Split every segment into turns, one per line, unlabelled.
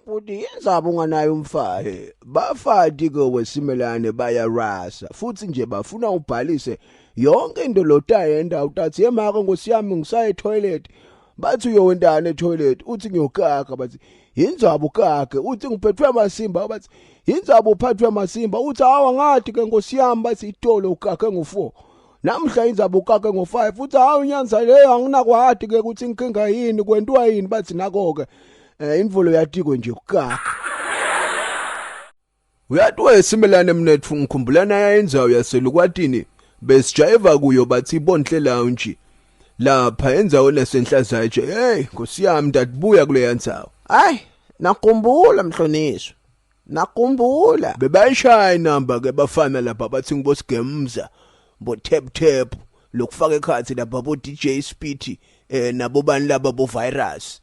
Uthi yenzaba unganayo umfati. Bafati ke weSimelane bayarasa futhi nje bafuna ubhalise yonke into lotayenda utathi yemaka ngosiyami ngisaye etoilet. Bathi uyowendana etoilet uthi ngiyokaka bathi yenzaba ukake uthi ngiphethwe amasimba bathi yenzaba uphathwe amasimba uthi hawa ngathi ke ngosiyami bathi itolo ukake ngo4. Namhla inzaba ukake ngo5 futhi hawu nyanza leyo anginakwadi ke ukuthi inkinga yini kwentwa yini bathi nako ke imvulo yatiko nje ukaka. Uyathi weSimelane mnethu ngikhumbulana yayenzayo yaselukwatini besijayiva kuyo bathi ibonhle lounge lapha enzawo lesenhlazayo nje hey ngosiyami ndatibuya kule yandzawo.
Hayi nakhumbula Mhlonishwa nakhumbula
bebayishaya inamba ke bafana lapha bathi ngibosigemza bo tap lokufaka ekhathi lapha bo DJ Speedy nabo bani laba bo virus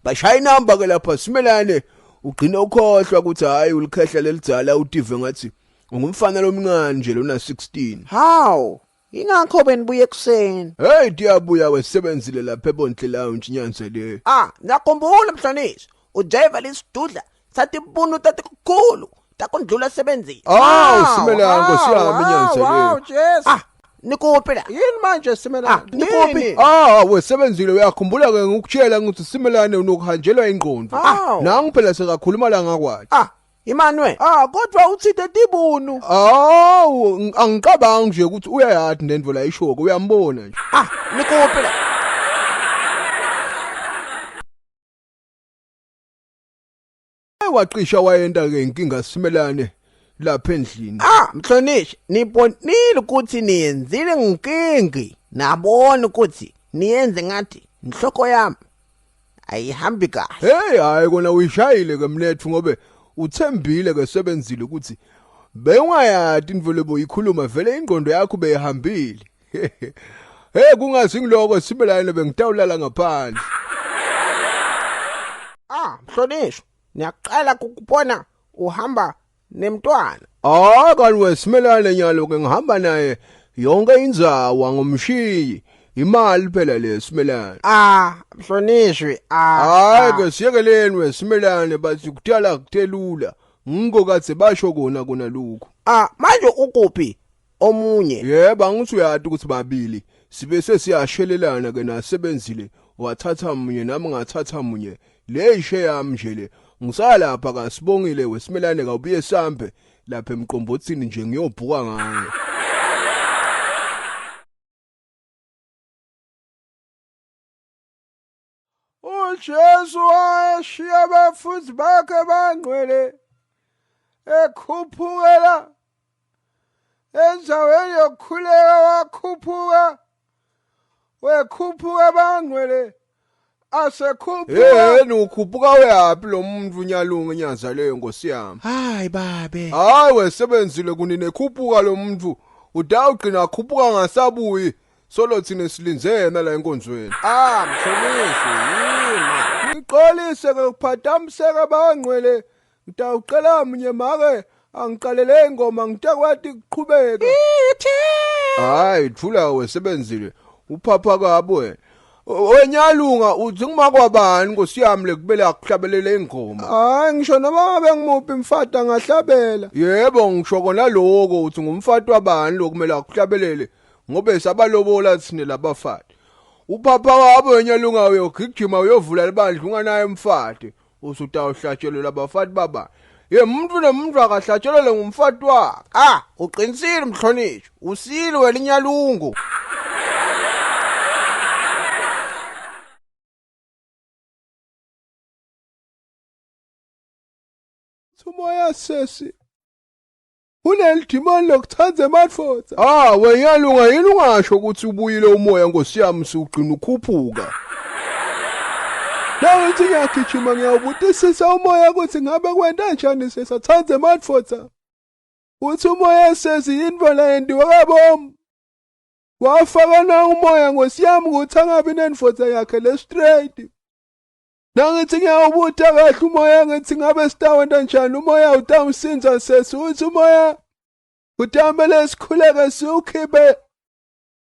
bashaya inamba ke lapha Simelane ugcina ukhohlwa ukuthi hayi ulikhehla lelidzala utive ngathi ungumfana lomncane nje lona 16.
Haw ingakho benibuye ekseni.
Hey diyabuya wesebenzile lapha ebonhle lounge nyanza le.
Nakhumbula Mhlonishwa ujayiva lesidudla sathi ibunu tathi kukhulu takondlula sebenzini.
Simelane ngosiyami nyanza le.
Wow yes. Nikuphi la? Yini manje Simelane?
Nikuphi? Wesebenzile uyakhumbula ke ngikutshela ngithi Simelane unokuhanjelwa ingqondo. Nangu phela sekakhuluma la ngakwathi.
Imani we? Kodwa uthithe tibunu.
Angicabangi nje ukuthi uyayathi nendvo la ishoko uyambona nje.
Nikuphi la?
Waqisha wayenda ke inkinga Simelane lapha endlini.
Mhlonishwa nibonile ukuthi niyenzile nginkingi nabona ukuthi niyenze ngathi inhloko yami ayihambi kahle.
Hayi kona uyishayile ke mnethu ngobe uthembile ke sebenzile ukuthi bewungayati indvo leboyikhuluma vele ingqondo yakho beyihambile. Kungazi ngiloko Simelane bengitawulala ngaphandle.
Mhlonishwa niyaqala ukubona uhamba nemntwana.
Kanti weSimelane nyalo ke ngihamba naye yonke indzawo ngomshiyi imali phela le Simelane.
Mhlonishwe
hayi ke siyekeleni weSimelane bathi kudala kutelula ngiko kathe basho kona lokho.
Manje ukuphi omunye?
Yebo ngithi uyati ukuthi babili sibe sesiyashelelana ke nasebenzile wathatha munye nami ngathatha munye le ishe yami nje le ngisala lapha kasibongile weSimelane kawubuye sambe lapha emqombothini nje ngiyobhuka ngayo.
uJesu washiya abafundi bakhe bangcwele ekhuphukela endaweni yokukhuleka wakhuphuka wekhuphuka bangcwele asekhuphuka.
Ukhuphuka weyapi lo muntu unyalunga enyanza leyo ngosiyami?
Hayi babe.
Wesebenzile kunine khuphuka lo muntu udawugcina akhuphuka ngasabuyi solo thina silinzena la enkonzweni.
Mhlonishwa yima.
Ngiqolise ke ukuphathamiseka bangcwele ngidawuqela munye make angiqalele ingoma ngitakwati kuqhubeka. Thula wesebenzile uphapha kabo wena. Wenyalunga uthi ngumakwabani ngosiyami lekubele akuhlabelele ingoma.
Ngisho noma ngabe ngimuphi umfati angahlabela.
Yebo ngisho kona lokho uthi ngumfati wabani lokumele akuhlabelele ngobe sabalobola thina labafati. Uphapha wabo wenyalunga uyogijima uyovula libandla unganaye umfati usutawuhlatshelwe labafati baba. Umuntu nomuntu akahlatshelwe ngumfati wakhe.
Uqinisile Mhlonishwa usile wena inyalungu.
Umoya sesi unelidimoni lokuthanza emadfodza. Wenyalunga yini ungasho ukuthi ubuyile umoya ngosiyami usugcina ukhuphuka. Nangithi ngiyagijima ngiyawubutisisa umoya ukuthi ngabe kwenta njani sesathanza emadfodza. Uthi umoya sesi yinto la yendiwa kabomu. Wafaka na umoya ngosiyami ukuthi angabi nenfodza yakhe le straight. Nangithi ngiyawubuta kahle umoya ngithi ngabe sitawenda njani umoya utamsinza sesi uthi umoya utambele isikhuleke siukhiphe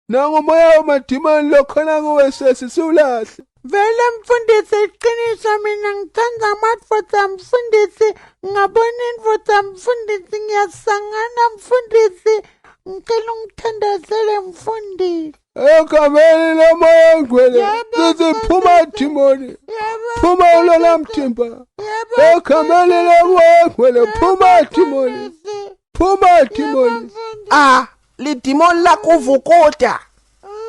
nangu umoya wamadimoni lokhona kuwe sesi siwulahle.
Vele mfundisi iqiniso mina ngithanda ama-advertise mfundisi ngabona info mfundisi ngiyasangana mfundisi ngicela ungithandazele mfundisi.
Egameni laMangwele sithi phuma Timoni phuma ulona mthimba egameni laMangwele phuma Timoni phuma Timoni.
Lidimoni lakuvukuda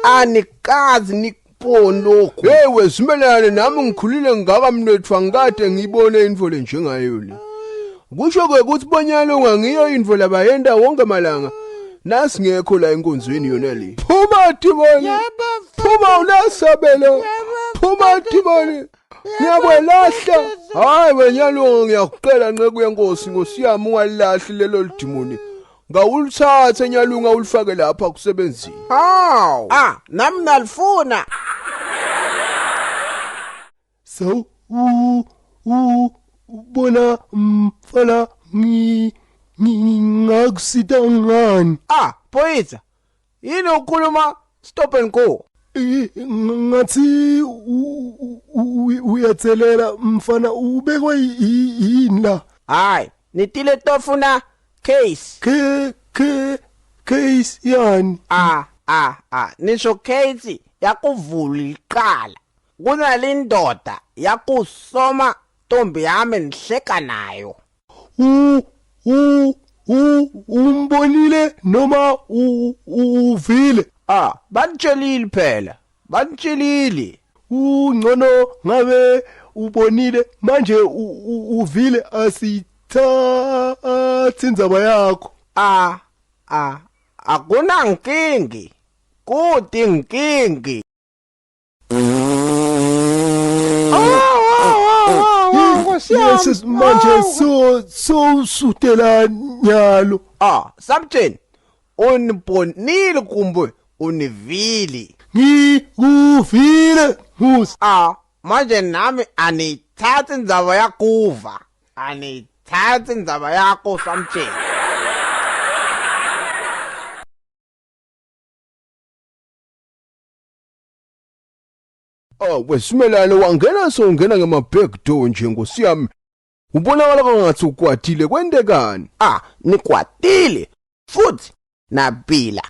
anikazi nikupondokho.
Hey weSimelane nami ngikhulile ngaka mnethu angikade ngibone info le njengayo le. Kusho ke ukuthi bonyana ungangiyo info labayenda wonke malanga. Nasi ngekho la enkonzweni yona le. Phuma Timoni. Phuma ulasabelo. Phuma Timoni. Ngiyakwelahla. Hayi wenyalungu ngiyakucela nqeku yenkosi ngosiyami ungalilahle lelo lidimoni. Ngawulithathe nyalunga ulifake lapha kusebenzini.
Nami nalifuna.
So bona mfana ngakusita ngani?
Poyitsa. Yini ukhuluma stop and go?
Ngathi uyathelela mfana ubekwe yini la?
Hayi, nitile tofuna case.
Case yani?
Nisho case yakuvula iqala. Kunalindoda yakusoma ntombi yami nihleka nayo.
Umbonile noma uvile?
Banitshelile phela. Banitshelile.
Ngcono ngabe ubonile manje uvile asithathe indzaba yakho.
Akuna nkingi. Kuti nkingi.
Yes manje so sutela nyalo.
Samtheni unibonile kumbe univili?
Ngikuvile Musa.
Manje nami anithathe indzaba yakuva. Anithathe indzaba yakho Samtheni.
WeSimelane wangena songena ngema-back door nje ngosiyami. Ubonakala kangathi ukwatile kwendekani?
Nikwatile futhi nabila.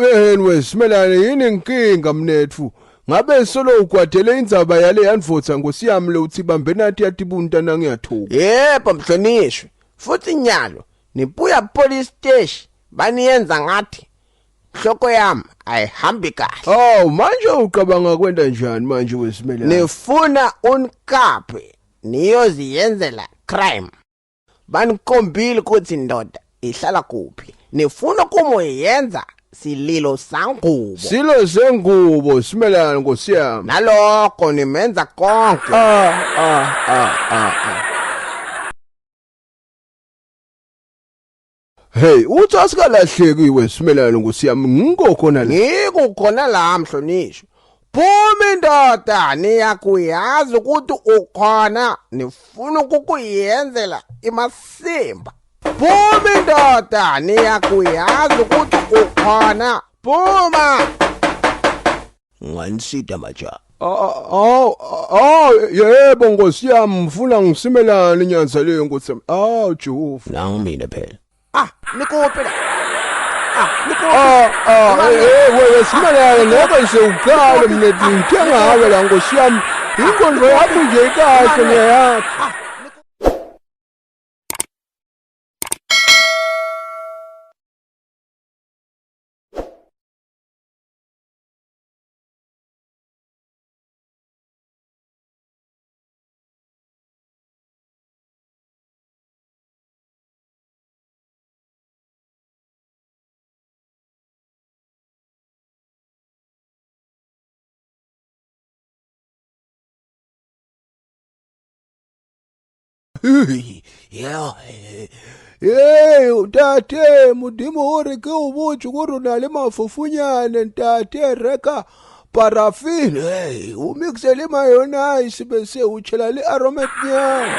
Yini weSimelane yini inkinga mnethu? Ngabe solo ukwatele indzaba yale yanivotha ngosiyami lo uthi bambe nathi yatibunta nangiyathuka.
Yebo Mhlonishwa. Futhi nyalo nibuya police station baniyenza ngathi hloko yami ayihambi kahle.
Manje uqabanga kwenda njani manje weSimelane?
Nifuna unkaphe niyoziyenzela crime. Banikombile ukuthi indoda ihlala kuphi. Nifuna kumoyenza sililo sangubo.
Silo sengubo Simelane ngosiyami.
Nalokho nimenza konke.
Hey, uthi asikalahleki weSimelane ngosiyami ngikokhona la.
Ngikukhona la Mhlonishwa. Phuma indoda niyakuyazi ukuthi ukhona nifuna ukukuyenzela imasimba. Phuma indoda niyakuyazi ukuthi ukhona. Phuma. Nganisida maja.
Yebo ngosiyami mfuna ngisimelane inyanzelo ngosiyami. Jehova.
Nangimina phela. Nikuphi la?
WeSimelane ngoba sewuqala mnethu ngithenga ngawe la ngosiyami. Inkonzo yakho nje ikahle ngiyakho. Utate mudimo hore ke ubuju kurunale mafufunyane ntate reka parafin umixele mayonnaise bese uchela le aromat nyama.